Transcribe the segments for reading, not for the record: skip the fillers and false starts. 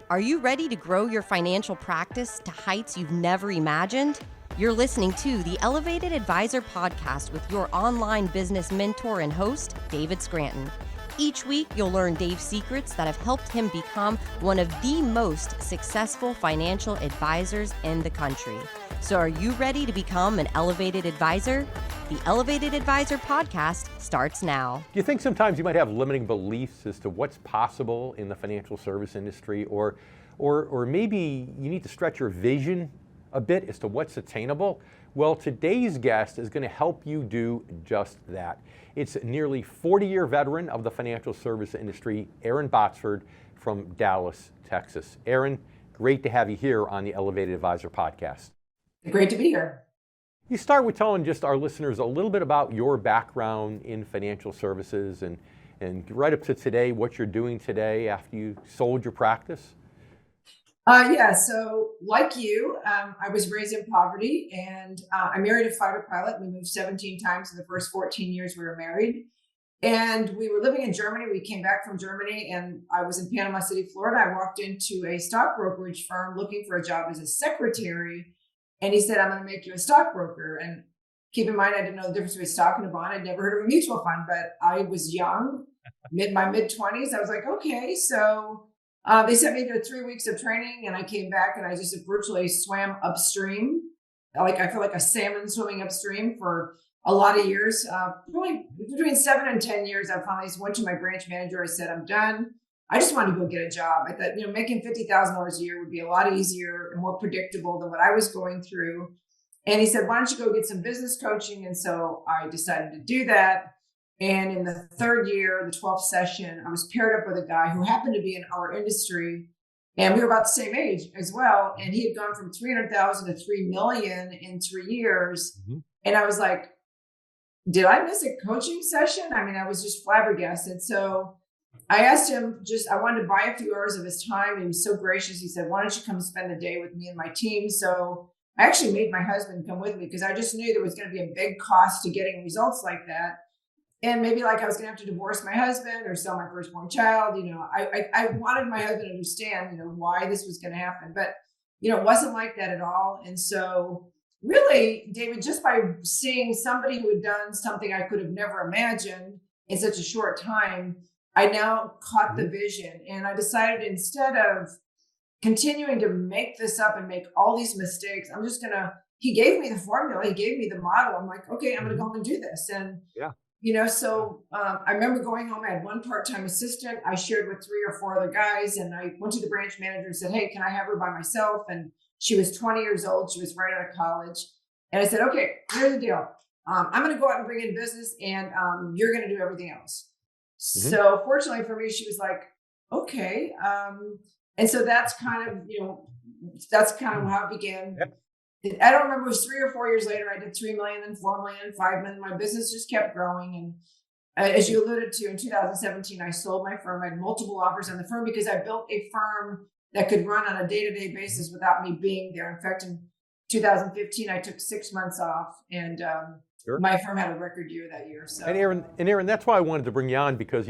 Are you ready to grow your financial practice to heights you've never imagined? You're listening to the Elevated Advisor Podcast with your online business mentor and host, David Scranton. Each week, you'll learn Dave's secrets that have helped him become one of the most successful financial advisors in the country. So are you ready to become an elevated advisor? The Elevated Advisor Podcast starts now. Do you think sometimes you might have limiting beliefs as to what's possible in the financial service industry, or maybe you need to stretch your vision a bit as to what's attainable? Well, today's guest is going to help you do just that. It's a nearly 40-year veteran of the financial service industry, Erin Botsford from Dallas, Texas. Erin, great to have you here on the Elevated Advisor Podcast. Great to be here. You start with telling just our listeners a little bit about your background in financial services and right up to today, what you're doing today after you sold your practice. So like you, I was raised in poverty, and I married a fighter pilot. We moved 17 times in the first 14 years we were married. And we were living in Germany. We came back from Germany, and I was in Panama City, Florida. I walked into a stock brokerage firm looking for a job as a secretary. And he said, I'm going to make you a stockbroker. And keep in mind, I didn't know the difference between a stock and a bond. I'd never heard of a mutual fund, but I was young, my mid-20s. I was like, okay. So they sent me to 3 weeks of training, and I came back and I just virtually swam upstream. I feel like a salmon swimming upstream for a lot of years. Really between 7 and 10 years, I finally went to my branch manager. I said, I'm done. I just wanted to go get a job. I thought, making $50,000 a year would be a lot easier and more predictable than what I was going through. And he said, why don't you go get some business coaching? And so I decided to do that. And in the third year, the 12th session, I was paired up with a guy who happened to be in our industry. And we were about the same age as well. And he had gone from 300,000 to 3 million in 3 years. Mm-hmm. And I was like, did I miss a coaching session? I mean, I was just flabbergasted. So I asked him, I wanted to buy a few hours of his time. He was so gracious. He said, why don't you come spend the day with me and my team? So I actually made my husband come with me because I just knew there was going to be a big cost to getting results like that. And maybe I was going to have to divorce my husband or sell my firstborn child. I wanted my husband to understand, why this was going to happen. But, it wasn't like that at all. And so really, David, just by seeing somebody who had done something I could have never imagined in such a short time, I now caught the vision, and I decided instead of continuing to make this up and make all these mistakes, he gave me the formula, he gave me the model. I'm like, okay, I'm going to go and do this. And, I remember going home, I had one part-time assistant. I shared with 3 or 4 other guys, and I went to the branch manager and said, hey, can I have her by myself? And she was 20 years old. She was right out of college. And I said, okay, here's the deal. I'm going to go out and bring in business, and you're going to do everything else. Mm-hmm. So fortunately for me, she was like, okay. And so that's kind of how it began. Yep. I don't remember, it was 3 or 4 years later, I did 3 million, then 4 million, 5 million. My business just kept growing. And as you alluded to, in 2017, I sold my firm. I had multiple offers on the firm because I built a firm that could run on a day-to-day basis without me being there. In fact, in 2015, I took 6 months off, and sure. My firm had a record year that year. So. And Erin, that's why I wanted to bring you on, because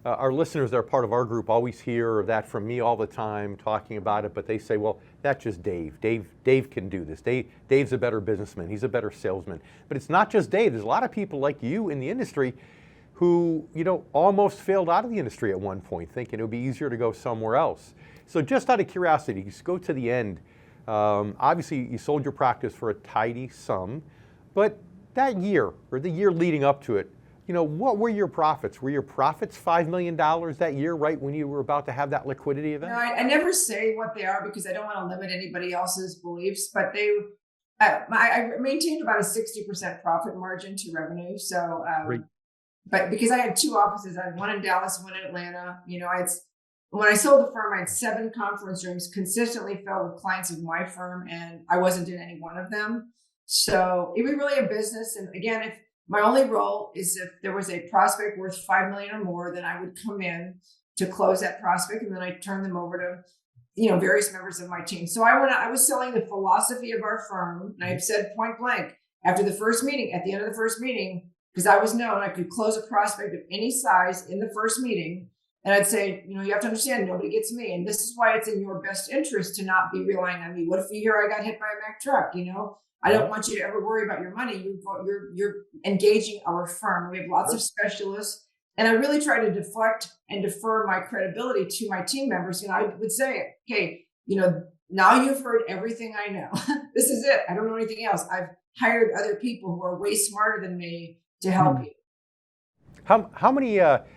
our listeners that are part of our group always hear that from me all the time, talking about it. But they say, well, that's just Dave. Dave can do this. Dave's a better businessman. He's a better salesman. But it's not just Dave. There's a lot of people like you in the industry who almost failed out of the industry at one point, thinking it would be easier to go somewhere else. So just out of curiosity, just go to the end. Obviously, you sold your practice for a tidy sum, but that year, or the year leading up to it, what were your profits? Were your profits $5 million that year, right when you were about to have that liquidity event? No, I never say what they are because I don't want to limit anybody else's beliefs, but I maintained about a 60% profit margin to revenue. So, but because I had 2 offices, I had one in Dallas, one in Atlanta. When I sold the firm, I had 7 conference rooms consistently filled with clients of my firm, and I wasn't in any one of them. So it was really a business. And again, if my only role is if there was a prospect worth 5 million or more, then I would come in to close that prospect, and then I turn them over to, various members of my team. So I was selling the philosophy of our firm, and I've said point blank after the first meeting, at the end of the first meeting, because I was known I could close a prospect of any size in the first meeting. And I'd say, you have to understand, nobody gets me. And this is why it's in your best interest to not be relying on me. What if you hear I got hit by a Mack truck? I don't want you to ever worry about your money. You're engaging our firm. We have lots of specialists. And I really try to deflect and defer my credibility to my team members. I would say, okay, now you've heard everything I know. This is it. I don't know anything else. I've hired other people who are way smarter than me to help you. How many,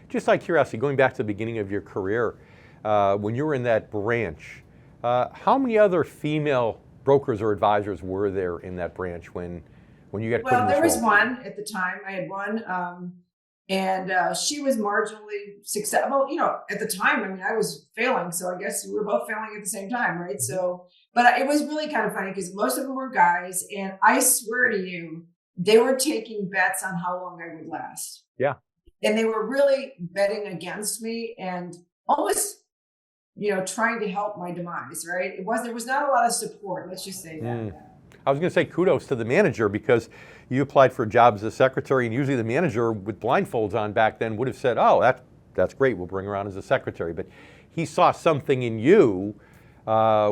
just out of curiosity, going back to the beginning of your career, when you were in that branch, how many other female brokers or advisors were there in that branch when you got put in this there was role? one at the time. I had one, and she was marginally successful. At the time, I was failing, so I guess we were both failing at the same time, right? So, but it was really kind of funny because most of them were guys, and I swear to you, they were taking bets on how long I would last. Yeah. And they were really betting against me and almost, trying to help my demise, right? There was not a lot of support. Let's just say that. I was going to say kudos to the manager, because you applied for a job as a secretary, and usually the manager with blindfolds on back then would have said, oh, that's great, we'll bring her on as a secretary. But he saw something in you,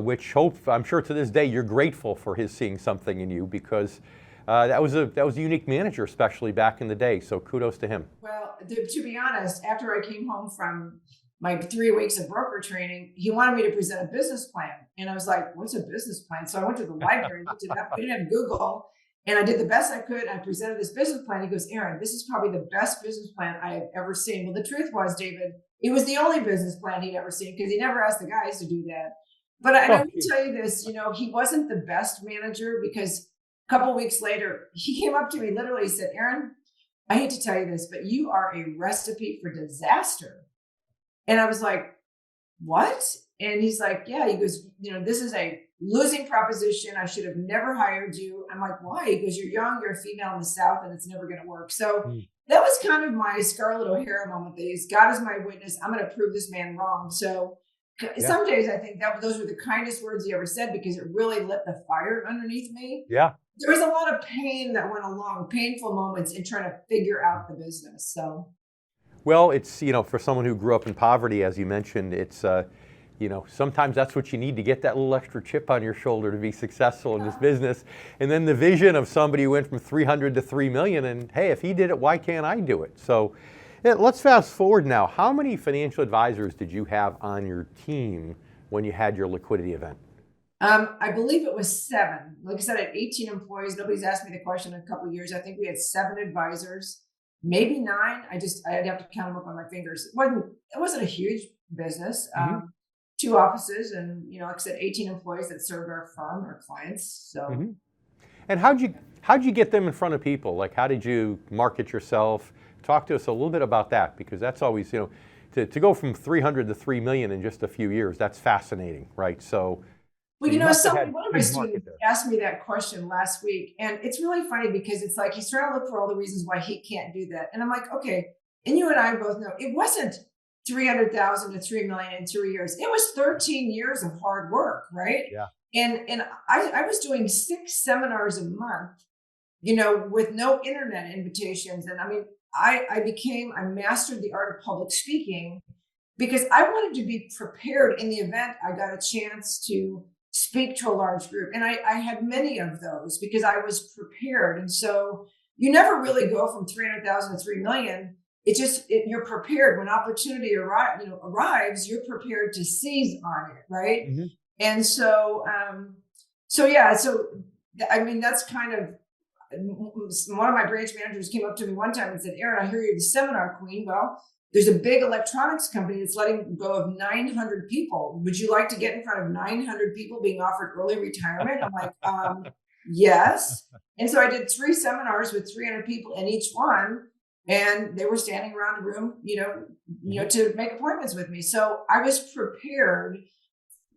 which I'm sure to this day you're grateful for his seeing something in you, because that was a unique manager, especially back in the day. So kudos to him. Well, to be honest, after I came home from my 3 weeks of broker training, he wanted me to present a business plan. And I was like, what's a business plan? So I went to the library, looked it up. We didn't have Google. And I did the best I could. I presented this business plan. He goes, Erin, this is probably the best business plan I have ever seen. Well, the truth was, David, it was the only business plan he'd ever seen, because he never asked the guys to do that. But I have to tell you this, he wasn't the best manager, because a couple of weeks later, he came up to me, literally said, Erin, I hate to tell you this, but you are a recipe for disaster. And I was like, what? And he's like, yeah, he goes, this is a losing proposition. I should have never hired you. I'm like, why? He goes, you're young, you're a female in the South, and it's never going to work. So that was kind of my Scarlett O'Hara moment. God is my witness. I'm going to prove this man wrong. So some days I think those were the kindest words he ever said, because it really lit the fire underneath me. Yeah. There was a lot of pain that went along, painful moments in trying to figure out the business. So. Well, it's, for someone who grew up in poverty, as you mentioned, it's, sometimes that's what you need to get that little extra chip on your shoulder to be successful in this business. And then the vision of somebody who went from 300 to 3 million, and hey, if he did it, why can't I do it? So let's fast forward now. How many financial advisors did you have on your team when you had your liquidity event? I believe it was 7. Like I said, I had 18 employees. Nobody's asked me the question in a couple of years. I think we had 7 advisors. Maybe 9. I'd have to count them up on my fingers. It wasn't a huge business. 2 offices, and like I said, 18 employees that served our firm, our clients. So. And how'd you get them in front of people? Like, how did you market yourself? Talk to us a little bit about that, because that's always, to go from 300 to 3 million in just a few years. That's fascinating, right? So. Well, one of my students asked me that question last week, and it's really funny, because it's like he's trying to look for all the reasons why he can't do that. And I'm like, okay, and you and I both know it wasn't 300,000 to 3 million in 2 years. It was 13 years of hard work, right? Yeah. And I was doing 6 seminars a month, with no internet invitations. And I mastered the art of public speaking, because I wanted to be prepared in the event I got a chance to speak to a large group. And I had many of those, because I was prepared. And so you never really go from 300,000 to 3 million. It's just, you're prepared when opportunity arrives, you're prepared to seize on it. Right. And so, that's kind of, one of my branch managers came up to me one time and said, Erin, I hear you're the seminar queen. Well, there's a big electronics company that's letting go of 900 people. Would you like to get in front of 900 people being offered early retirement? I'm like, yes. And so I did 3 seminars with 300 people in each one, and they were standing around the room, to make appointments with me. So I was prepared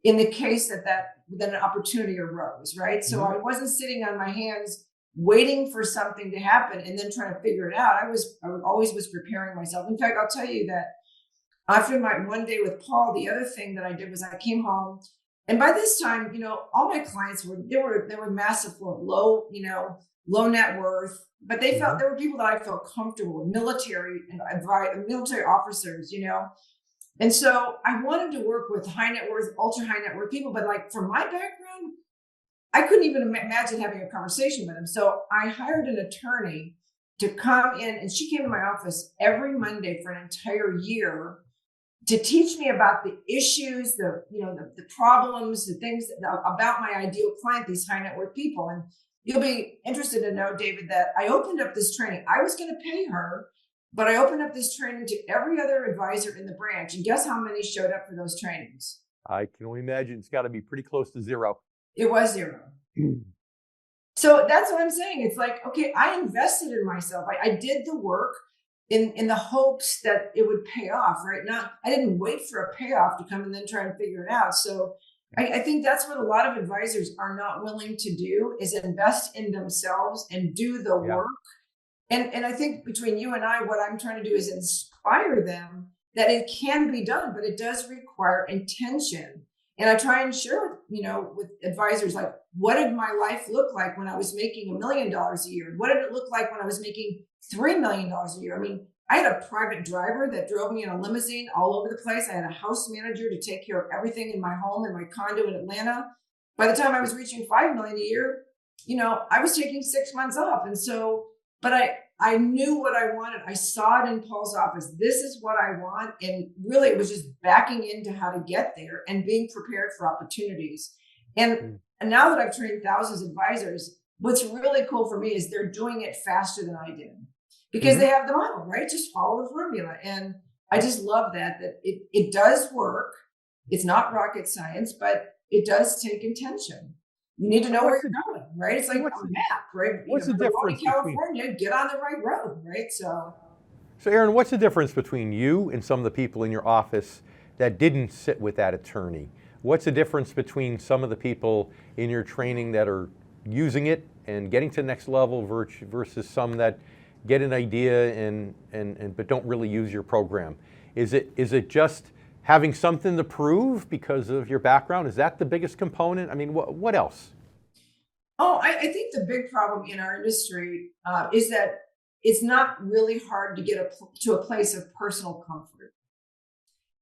in the case that an opportunity arose, right? So I wasn't sitting on my hands waiting for something to happen and then trying to figure it out. I always was preparing myself. In fact, I'll tell you that after my one day with Paul, the other thing that I did was I came home, and by this time, all my clients were massive, low net worth, but they there were people that I felt comfortable with, military officers, And so I wanted to work with high net worth, ultra high net worth people, but like from my background, I couldn't even imagine having a conversation with them. So I hired an attorney to come in, and she came to my office every Monday for an entire year to teach me about the issues, the problems, the things about my ideal client, these high net worth people. And you'll be interested to know, David, that I opened up this training. I was going to pay her, but I opened up this training to every other advisor in the branch. And guess how many showed up for those trainings? I can only imagine it's got to be pretty close to zero. It was zero. So that's what I'm saying. It's like, okay, I invested in myself. I did the work in the hopes that it would pay off, right? Now, I didn't wait for a payoff to come and then try and figure it out. So I think that's what a lot of advisors are not willing to do, is invest in themselves and do the work. And I think between you and I, what I'm trying to do is inspire them that it can be done, but it does require intention. And I try and share, with advisors, like, what did my life look like when I was making $1 million a year? What did it look like when I was making $3 million a year? I mean, I had a private driver that drove me in a limousine all over the place. I had a house manager to take care of everything in my home, in my condo in Atlanta. By the time I was reaching $5 million a year, I was taking 6 months off. And so, but I knew what I wanted. I saw it in Paul's office. This is what I want. And really, it was just backing into how to get there and being prepared for opportunities. And now that I've trained thousands of advisors, what's really cool for me is they're doing it faster than I did, because they have the model, right? Just follow the formula. And I just love that it does work. It's not rocket science, but it does take intention. You need to know where you're going, right? It's like a map, right? What's the difference? California, get on the right road, right? So Erin, what's the difference between you and some of the people in your office that didn't sit with that attorney? What's the difference between some of the people in your training that are using it and getting to the next level versus some that get an idea and but don't really use your program? Is it just having something to prove because of your background? Is that the biggest component? I mean, what else? Oh, I think the big problem in our industry is that it's not really hard to get to a place of personal comfort.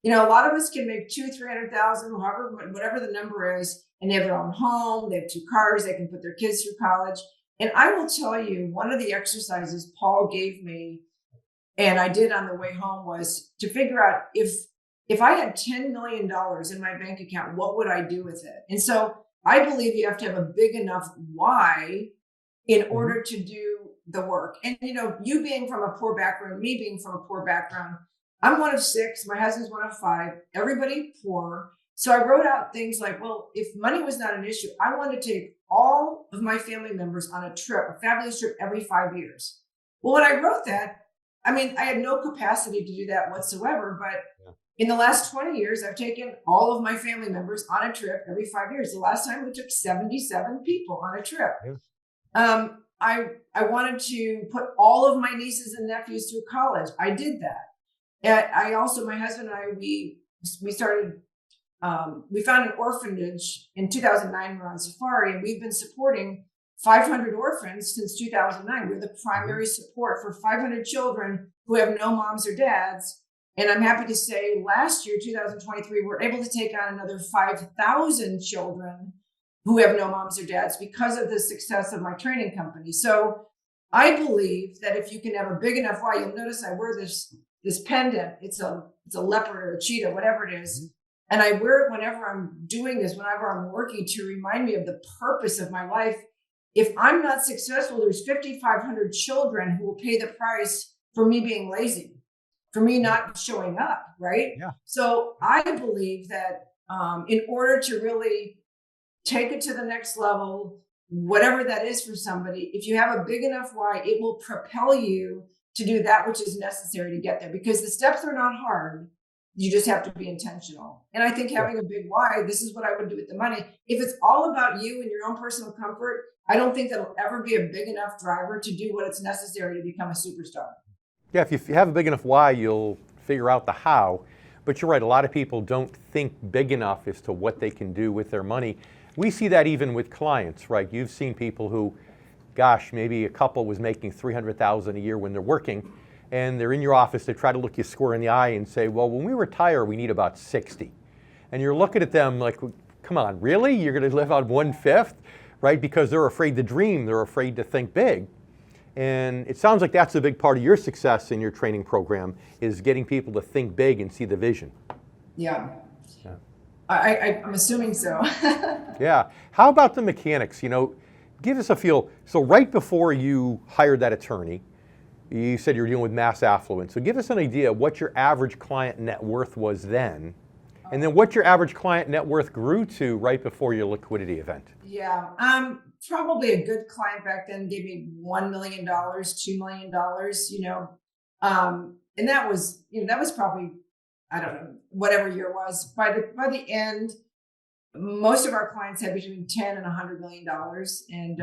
A lot of us can make $200,000-$300,000, whatever the number is, and they have their own home, they have 2 cars, they can put their kids through college. And I will tell you, one of the exercises Paul gave me, and I did on the way home, was to figure out if I had $10 million in my bank account, what would I do with it? And so I believe you have to have a big enough why in order to do the work. And, you being from a poor background, me being from a poor background, I'm one of 6, my husband's one of 5, everybody poor. So I wrote out things like, well, if money was not an issue, I wanted to take all of my family members on a fabulous trip every 5 years. Well, when I wrote that, I mean, I had no capacity to do that whatsoever, but in the last 20 years, I've taken all of my family members on a trip every 5 years. The last time we took 77 people on a trip. Yeah. I wanted to put all of my nieces and nephews through college. I did that. And I also, my husband and I, we started, we found an orphanage in 2009. We're on safari, and we've been supporting 500 orphans since 2009. We're the primary support for 500 children who have no moms or dads. And I'm happy to say last year, 2023, we're able to take on another 5,000 children who have no moms or dads because of the success of my training company. So I believe that if you can have a big enough why, you'll notice I wear this pendant. It's a leopard or a cheetah, whatever it is. And I wear it whenever I'm doing this, whenever I'm working, to remind me of the purpose of my life. If I'm not successful, there's 5,500 children who will pay the price for me being lazy, for me not showing up, right? Yeah. So I believe that in order to really take it to the next level, whatever that is for somebody, if you have a big enough why, it will propel you to do that which is necessary to get there, because the steps are not hard. You just have to be intentional. And I think having a big why, this is what I would do with the money. If it's all about you and your own personal comfort, I don't think that'll ever be a big enough driver to do what it's necessary to become a superstar. Yeah, if you have a big enough why, you'll figure out the how. But you're right, a lot of people don't think big enough as to what they can do with their money. We see that even with clients, right? You've seen people who, gosh, maybe a couple was making $300,000 a year when they're working, and they're in your office, they try to look you square in the eye and say, well, when we retire, we need about 60. And you're looking at them like, come on, really? You're going to live on 1/5, right? Because they're afraid to dream, they're afraid to think big. And it sounds like that's a big part of your success in your training program, is getting people to think big and see the vision. Yeah. Yeah. I'm assuming so. Yeah. How about the mechanics? Give us a feel. So right before you hired that attorney, you said you were dealing with mass affluent. So give us an idea of what your average client net worth was then, and then what your average client net worth grew to right before your liquidity event. Yeah. Probably a good client back then gave me $1 million, $2 million, and that was probably, I don't know, whatever year it was. By the end, most of our clients had between 10 and $100 million. And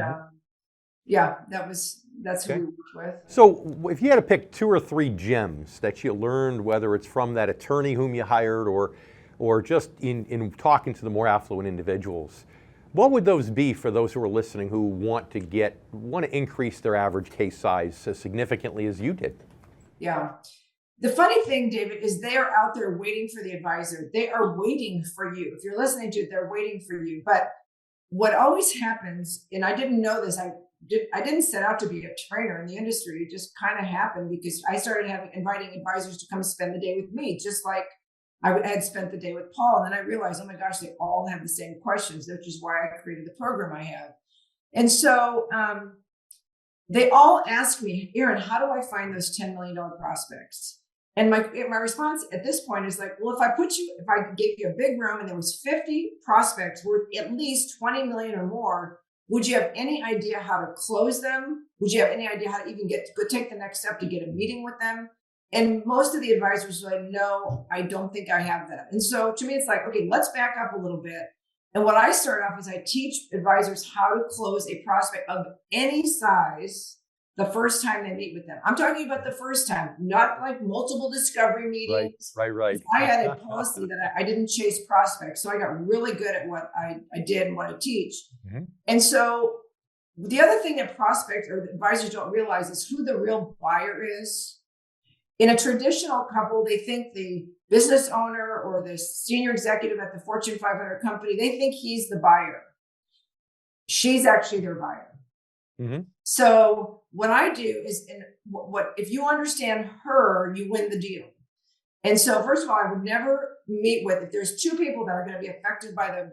yeah, that's who we worked with. So if you had to pick 2 or 3 gems that you learned, whether it's from that attorney whom you hired or just in talking to the more affluent individuals, what would those be for those who are listening who want to increase their average case size as significantly as you did? Yeah. The funny thing, David, is they are out there waiting for the advisor. They are waiting for you. If you're listening to it, they're waiting for you. But what always happens, and I didn't know this, I didn't set out to be a trainer in the industry. It just kind of happened because I started inviting advisors to come spend the day with me, just like I had spent the day with Paul. And then I realized, oh my gosh, they all have the same questions, which is why I created the program I have. And so they all ask me, Erin, how do I find those $10 million prospects? And my response at this point is like, well, if I gave you a big room and there was 50 prospects worth at least 20 million or more, would you have any idea how to close them? Would you have any idea how to even go take the next step to get a meeting with them? And most of the advisors were like, no, I don't think I have that. And so to me, it's like, okay, let's back up a little bit. And what I start off is I teach advisors how to close a prospect of any size the first time they meet with them. I'm talking about the first time, not like multiple discovery meetings. Right. I had a policy that I didn't chase prospects. So I got really good at what I did and what I teach. Mm-hmm. And so the other thing that prospects or advisors don't realize is who the real buyer is. In a traditional couple, they think the business owner or the senior executive at the Fortune 500 company, they think he's the buyer. She's actually their buyer. Mm-hmm. So what I do is, if you understand her, you win the deal. And so first of all, I would never meet with, if there's 2 people that are going to be affected by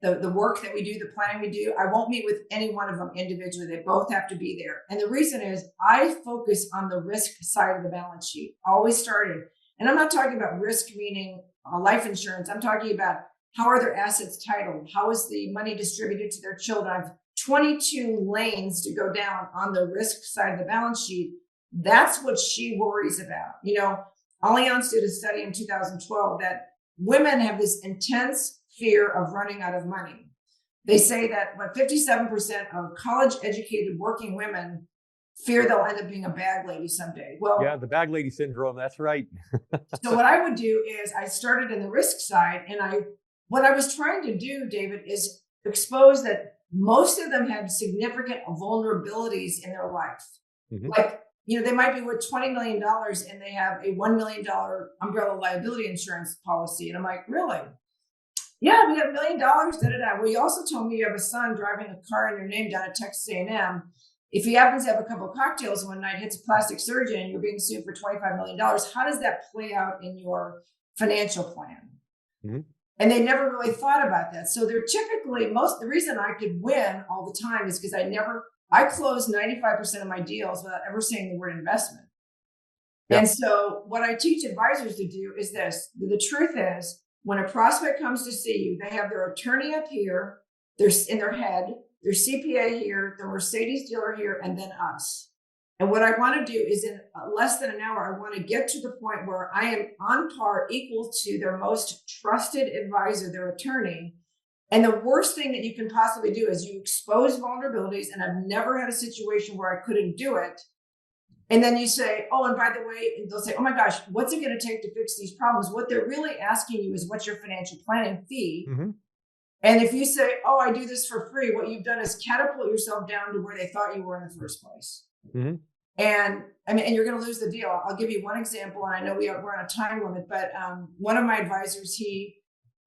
the work that we do, the planning we do, I won't meet with any one of them individually. They both have to be there. And the reason is I focus on the risk side of the balance sheet, always starting. And I'm not talking about risk meaning life insurance. I'm talking about how are their assets titled? How is the money distributed to their children? I've 22 lanes to go down on the risk side of the balance sheet. That's what she worries about. Allianz did a study in 2012 that women have this intense fear of running out of money. They say that 57% of college educated working women fear they'll end up being a bag lady someday. Well, yeah, the bag lady syndrome. That's right. So what I would do is I started in the risk side, and what I was trying to do, David, is expose that most of them had significant vulnerabilities in their life. Mm-hmm. Like, they might be worth $20 million and they have a $1 million umbrella liability insurance policy. And I'm like, really? Yeah, we have $1 million. Well, you also told me you have a son driving a car in your name down at Texas A&M. If he happens to have a couple of cocktails one night, hits a plastic surgeon, and you're being sued for $25 million, how does that play out in your financial plan? Mm-hmm. And they never really thought about that. So they're typically the reason I could win all the time is because I closed 95% of my deals without ever saying the word investment. Yep. And so what I teach advisors to do is this. The truth is, when a prospect comes to see you, they have their attorney up here, they're in their head, their CPA here, their Mercedes dealer here, and then us. And what I want to do is in less than an hour, I want to get to the point where I am on par, equal to their most trusted advisor, their attorney. And the worst thing that you can possibly do is you expose vulnerabilities. And I've never had a situation where I couldn't do it. And then you say, oh, and by the way, and they'll say, oh my gosh, what's it going to take to fix these problems? What they're really asking you is, what's your financial planning fee? Mm-hmm. And if you say, oh, I do this for free, what you've done is catapult yourself down to where they thought you were in the first place. Mm-hmm. And I mean, and you're going to lose the deal. I'll give you one example, and I know we're on a time limit, but one of my advisors, he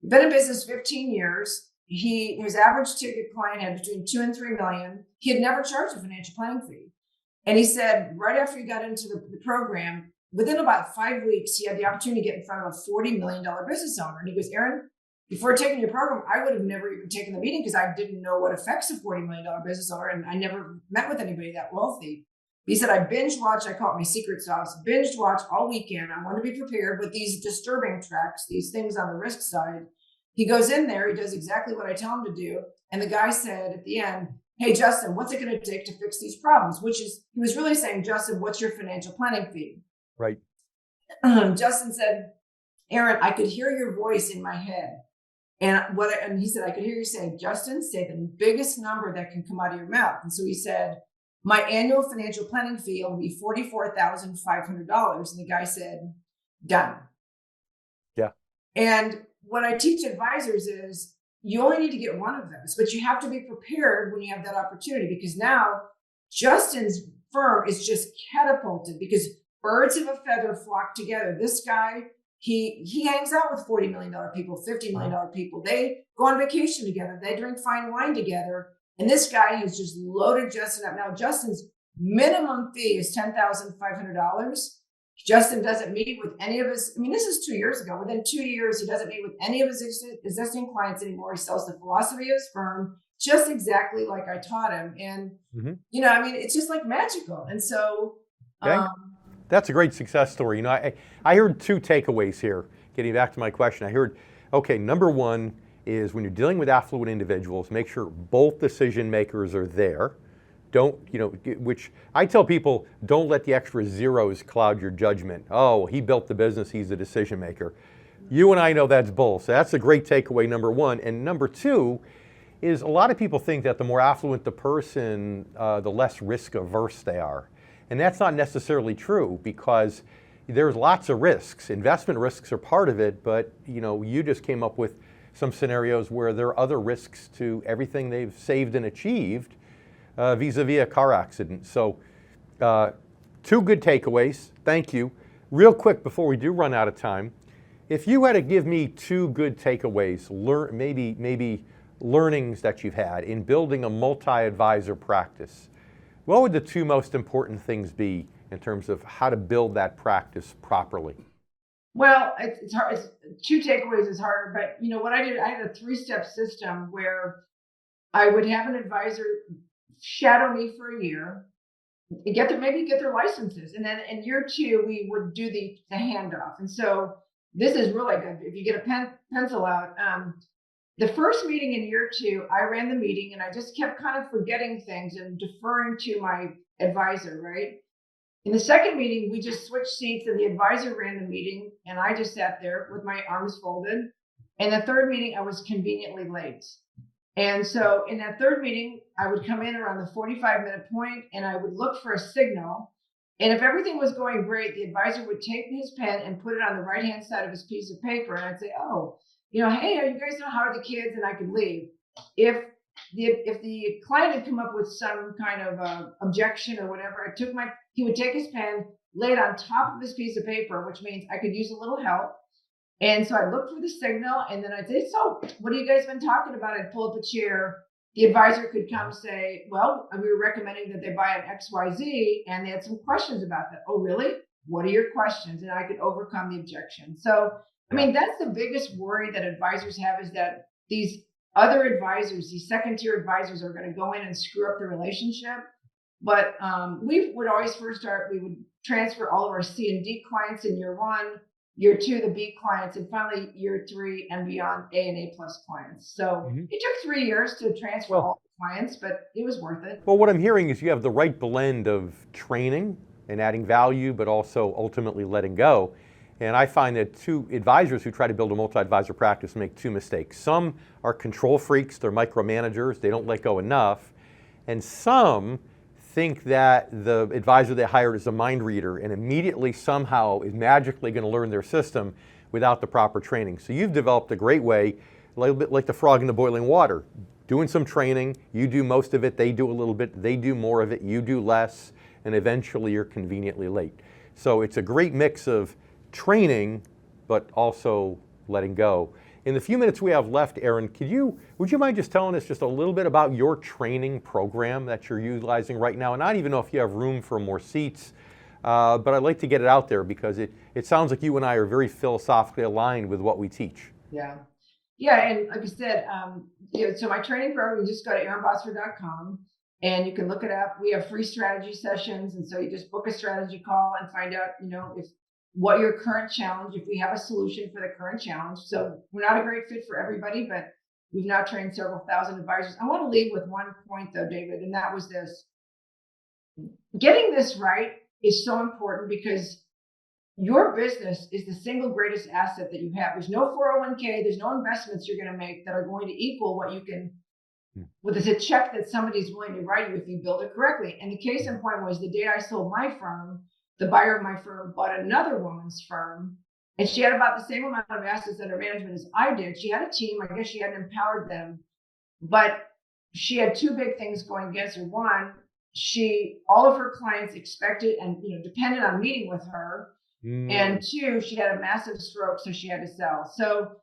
been in business 15 years. His average ticket client had between 2 and 3 million. He had never charged a financial planning fee. And he said, right after he got into the program, within about 5 weeks, he had the opportunity to get in front of a $40 million business owner. And he goes, Erin, before taking your program, I would have never even taken the meeting because I didn't know what affects a $40 million business owner. And I never met with anybody that wealthy. He said, I binge watched, I call it my secret sauce, binged watch all weekend. I want to be prepared with these disturbing tracks, these things on the risk side. He goes in there, he does exactly what I tell him to do. And the guy said at the end, hey, Justin, what's it going to take to fix these problems? Which is, he was really saying, Justin, what's your financial planning fee? Right. Justin said, Erin, I could hear your voice in my head. And he said, I could hear you saying, Justin, say the biggest number that can come out of your mouth. And so he said, my annual financial planning fee will be $44,500. And the guy said, done. Yeah. And what I teach advisors is you only need to get one of those, but you have to be prepared when you have that opportunity, because now Justin's firm is just catapulted because birds of a feather flock together. This guy, he hangs out with $40 million people, $50 million people. They go on vacation together. They drink fine wine together. And this guy has just loaded Justin up. Now, Justin's minimum fee is $10,500. Justin doesn't meet with any of his, I mean, this is 2 years ago. Within 2 years, he doesn't meet with any of his existing clients anymore. He sells the philosophy of his firm just exactly like I taught him. And, you know, I mean, it's just like magical. And so, that's a great success story. You know, I heard two takeaways here. Getting back to my question, I heard, okay, number one is when you're dealing with affluent individuals, make sure both decision makers are there. Don't, you know, which I tell people, don't let the extra zeros cloud your judgment. Oh, he built the business, he's the decision maker. You and I know that's bull. So that's a great takeaway, number one. And number two is a lot of people think that the more affluent the person, the less risk averse they are. And that's not necessarily true, because there's lots of risks. Investment risks are part of it, but you know, you just came up with some scenarios where there are other risks to everything they've saved and achieved vis-a-vis a car accident. So two good takeaways. Thank you. Real quick before we do run out of time, if you had to give me two good takeaways, maybe learnings that you've had in building a multi-advisor practice, what would the two most important things be in terms of how to build that practice properly? Well, it's hard. Two takeaways is harder, but you know what I did? I had a 3-step system where I would have an advisor shadow me for a year, get their licenses, and then in year 2 we would do the handoff. And so this is really good. If you get a pencil out, the first meeting in year 2, I ran the meeting, and I just kept kind of forgetting things and deferring to my advisor, right? In the second meeting, we just switched seats, and the advisor ran the meeting, and I just sat there with my arms folded. And the third meeting, I was conveniently late. And so in that third meeting, I would come in around the 45-minute point, and I would look for a signal. And if everything was going great, the advisor would take his pen and put it on the right-hand side of his piece of paper. And I'd say, oh, you know, hey, you guys know how are the kids? And I could leave. If the client had come up with some kind of objection or whatever, he would take his pen, lay it on top of this piece of paper, which means I could use a little help. And so I'd look for the signal, and then I'd say, so what have you guys been talking about? I'd pull up a chair. The advisor could come say, well, we were recommending that they buy an XYZ, and they had some questions about that. Oh, really? What are your questions? And I could overcome the objection. So, I mean, that's the biggest worry that advisors have, is that these other advisors, these second-tier advisors, are going to go in and screw up the relationship. But we would always we would transfer all of our C and D clients in year 1, year 2, the B clients, and finally year 3 and beyond, A and A+ clients. So it took 3 years to transfer all the clients, but it was worth it. Well, what I'm hearing is you have the right blend of training and adding value, but also ultimately letting go. And I find that two advisors who try to build a multi-advisor practice make two mistakes. Some are control freaks, they're micromanagers, they don't let go enough. And some think that the advisor they hired is a mind reader and immediately somehow is magically going to learn their system without the proper training. So you've developed a great way, a little bit like the frog in the boiling water, doing some training, you do most of it, they do a little bit, they do more of it, you do less, and eventually you're conveniently late. So it's a great mix of training, but also letting go. In the few minutes we have left, Erin, would you mind just telling us just a little bit about your training program that you're utilizing right now? And I don't even know if you have room for more seats, but I'd like to get it out there because it sounds like you and I are very philosophically aligned with what we teach. Yeah. Yeah. And like I said, so my training program, you just go to erinbotsford.com and you can look it up. We have free strategy sessions. And so you just book a strategy call and find out, what your current challenge, if we have a solution for the current challenge. So we're not a great fit for everybody, but we've now trained several thousand advisors. I want to leave with one point though, David, and that was this. Getting this right is so important because your business is the single greatest asset that you have. There's no 401k, there's no investments you're going to make that are going to equal what you can, with a check that somebody's willing to write you if you build it correctly. And the case in point was the day I sold my firm, the buyer of my firm bought another woman's firm, and she had about the same amount of assets under management as I did. She had a team. I guess she hadn't empowered them, but she had two big things going against her. One, all of her clients expected and depended on meeting with her. And two, she had a massive stroke, so she had to sell. So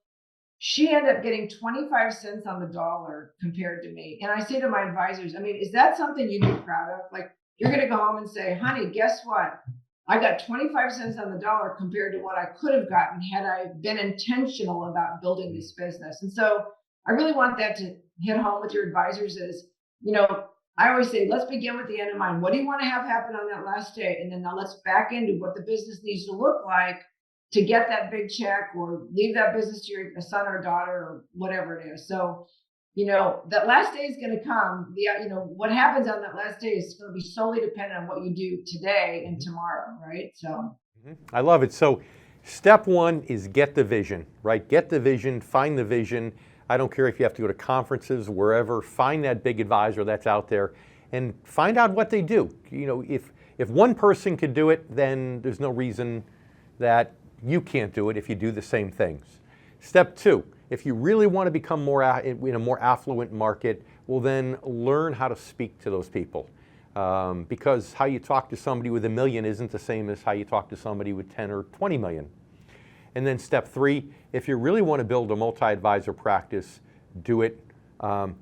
she ended up getting 25 cents on the dollar compared to me. And I say to my advisors, is that something you'd be proud of? Like, you're going to go home and say, honey, guess what? I got 25 cents on the dollar compared to what I could have gotten had I been intentional about building this business. And so I really want that to hit home with your advisors is, I always say, let's begin with the end in mind. What do you want to have happen on that last day? And then now let's back into what the business needs to look like to get that big check or leave that business to your son or daughter or whatever it is. So, that last day is going to come. What happens on that last day is going to be solely dependent on what you do today and tomorrow, right? So I love it. So step one is get the vision, right? Get the vision, find the vision. I don't care if you have to go to conferences, wherever, find that big advisor that's out there and find out what they do. If one person could do it, then there's no reason that you can't do it if you do the same things. Step two, if you really want to become in a more affluent market, well then learn how to speak to those people. Because how you talk to somebody with $1 million isn't the same as how you talk to somebody with 10 or 20 million. And then step three, if you really want to build a multi-advisor practice, do it the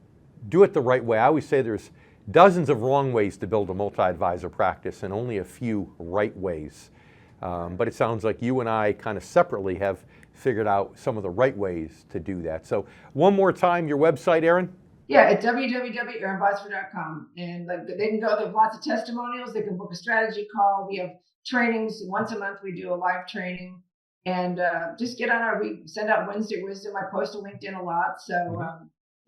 right way. I always say there's dozens of wrong ways to build a multi-advisor practice and only a few right ways. But it sounds like you and I kind of separately have figured out some of the right ways to do that. So one more time, your website, Erin? Yeah, at www.erinbotsford.com. And they can go, there's lots of testimonials. They can book a strategy call. We have trainings. Once a month, we do a live training. And just get on we send out Wednesday Wisdom. I post to LinkedIn a lot. So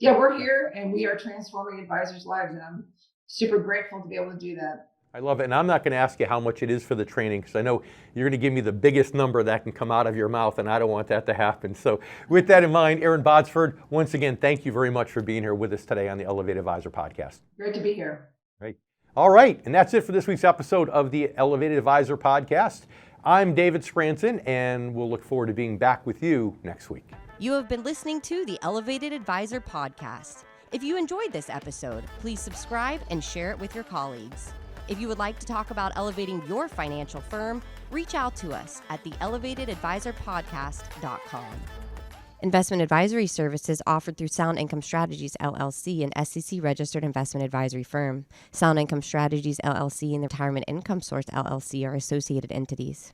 we're here and we are transforming advisors' lives. And I'm super grateful to be able to do that. I love it. And I'm not going to ask you how much it is for the training because I know you're going to give me the biggest number that can come out of your mouth and I don't want that to happen. So with that in mind, Erin Botsford, once again, thank you very much for being here with us today on the Elevated Advisor Podcast. Great to be here. Great. All right. And that's it for this week's episode of the Elevated Advisor Podcast. I'm David Scranton and we'll look forward to being back with you next week. You have been listening to the Elevated Advisor Podcast. If you enjoyed this episode, please subscribe and share it with your colleagues. If you would like to talk about elevating your financial firm, reach out to us at theelevatedadvisorpodcast.com. Investment advisory services offered through Sound Income Strategies, LLC, an SEC-registered investment advisory firm. Sound Income Strategies, LLC, and the Retirement Income Source, LLC are associated entities.